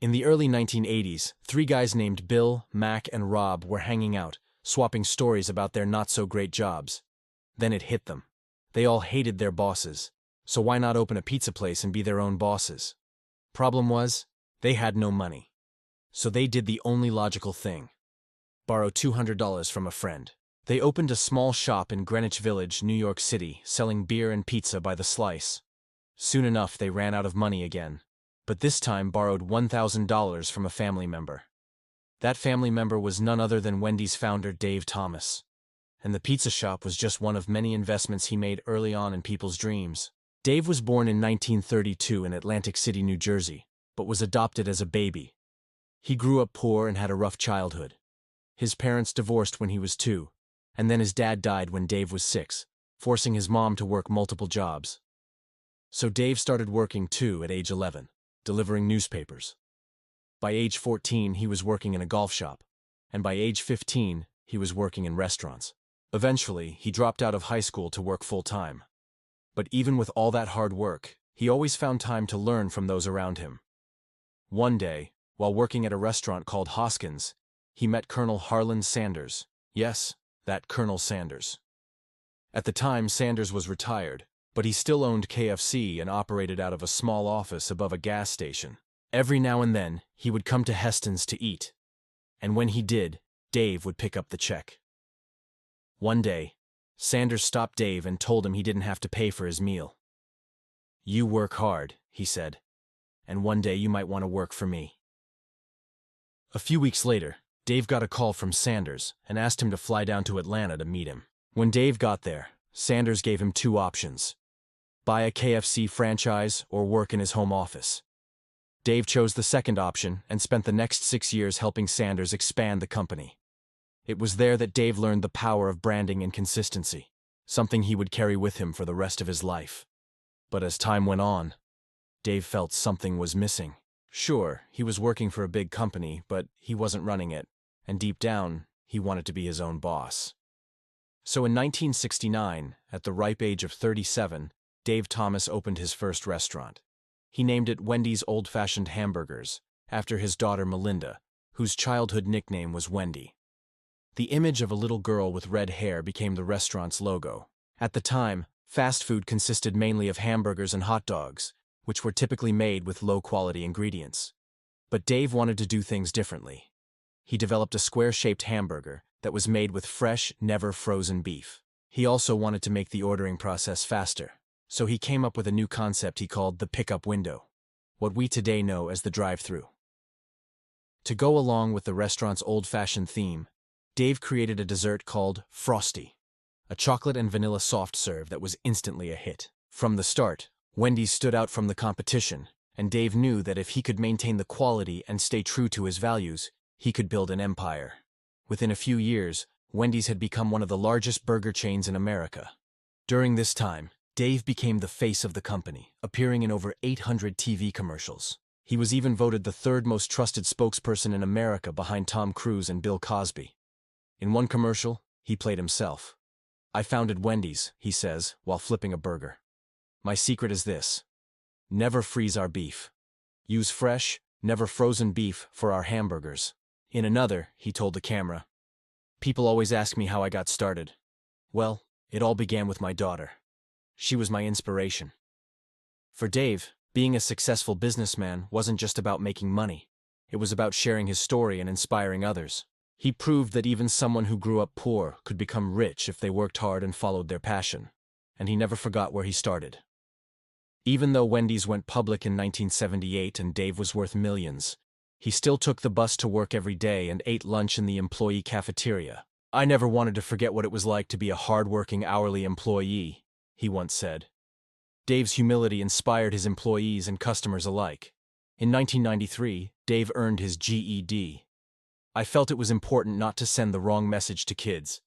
In the early 1980s, three guys named Bill, Mac, and Rob were hanging out, swapping stories about their not-so-great jobs. Then it hit them. They all hated their bosses, so why not open a pizza place and be their own bosses? Problem was, they had no money. So they did the only logical thing: borrow $200 from a friend. They opened a small shop in Greenwich Village, New York City, selling beer and pizza by the slice. Soon enough, they ran out of money again, but this time borrowed $1,000 from a family member. That family member was none other than Wendy's founder, Dave Thomas. And the pizza shop was just one of many investments he made early on in people's dreams. Dave was born in 1932 in Atlantic City, New Jersey, but was adopted as a baby. He grew up poor and had a rough childhood. His parents divorced when he was 2, and then his dad died when Dave was 6, forcing his mom to work multiple jobs. So Dave started working too at age 11, delivering newspapers. By age 14, he was working in a golf shop, and by age 15, he was working in restaurants. Eventually, he dropped out of high school to work full-time. But even with all that hard work, he always found time to learn from those around him. One day, while working at a restaurant called Hoskins, he met Colonel Harlan Sanders. Yes, that Colonel Sanders. At the time, Sanders was retired, but he still owned KFC and operated out of a small office above a gas station. Every now and then, he would come to Heston's to eat. And when he did, Dave would pick up the check. One day, Sanders stopped Dave and told him he didn't have to pay for his meal. "You work hard," he said, "and one day you might want to work for me." A few weeks later, Dave got a call from Sanders and asked him to fly down to Atlanta to meet him. When Dave got there, Sanders gave him 2 options: buy a KFC franchise or work in his home office. Dave chose the second option and spent the next 6 years helping Sanders expand the company. It was there that Dave learned the power of branding and consistency, something he would carry with him for the rest of his life. But as time went on, Dave felt something was missing. Sure, he was working for a big company, but he wasn't running it, and deep down, he wanted to be his own boss. So in 1969, at the ripe age of 37, Dave Thomas opened his first restaurant. He named it Wendy's Old-Fashioned Hamburgers, after his daughter Melinda, whose childhood nickname was Wendy. The image of a little girl with red hair became the restaurant's logo. At the time, fast food consisted mainly of hamburgers and hot dogs, which were typically made with low-quality ingredients. But Dave wanted to do things differently. He developed a square-shaped hamburger that was made with fresh, never-frozen beef. He also wanted to make the ordering process faster, so he came up with a new concept he called the pickup window, what we today know as the drive-thru. To go along with the restaurant's old-fashioned theme, Dave created a dessert called Frosty, a chocolate and vanilla soft serve that was instantly a hit. From the start, Wendy's stood out from the competition, and Dave knew that if he could maintain the quality and stay true to his values, he could build an empire. Within a few years, Wendy's had become one of the largest burger chains in America. During this time, Dave became the face of the company, appearing in over 800 TV commercials. He was even voted the 3rd most trusted spokesperson in America behind Tom Cruise and Bill Cosby. In one commercial, he played himself. "I founded Wendy's," he says, while flipping a burger. "My secret is this: never freeze our beef. Use fresh, never frozen beef for our hamburgers." In another, he told the camera, "People always ask me how I got started. Well, it all began with my daughter. She was my inspiration." For Dave, being a successful businessman wasn't just about making money. It was about sharing his story and inspiring others. He proved that even someone who grew up poor could become rich if they worked hard and followed their passion. And he never forgot where he started. Even though Wendy's went public in 1978 and Dave was worth millions, he still took the bus to work every day and ate lunch in the employee cafeteria. "I never wanted to forget what it was like to be a hard-working hourly employee," he once said. Dave's humility inspired his employees and customers alike. In 1993, Dave earned his GED. "I felt it was important not to send the wrong message to kids.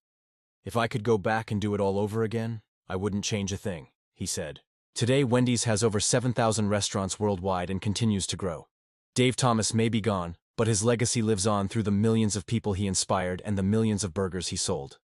If I could go back and do it all over again, I wouldn't change a thing," he said. Today, Wendy's has over 7,000 restaurants worldwide and continues to grow. Dave Thomas may be gone, but his legacy lives on through the millions of people he inspired and the millions of burgers he sold.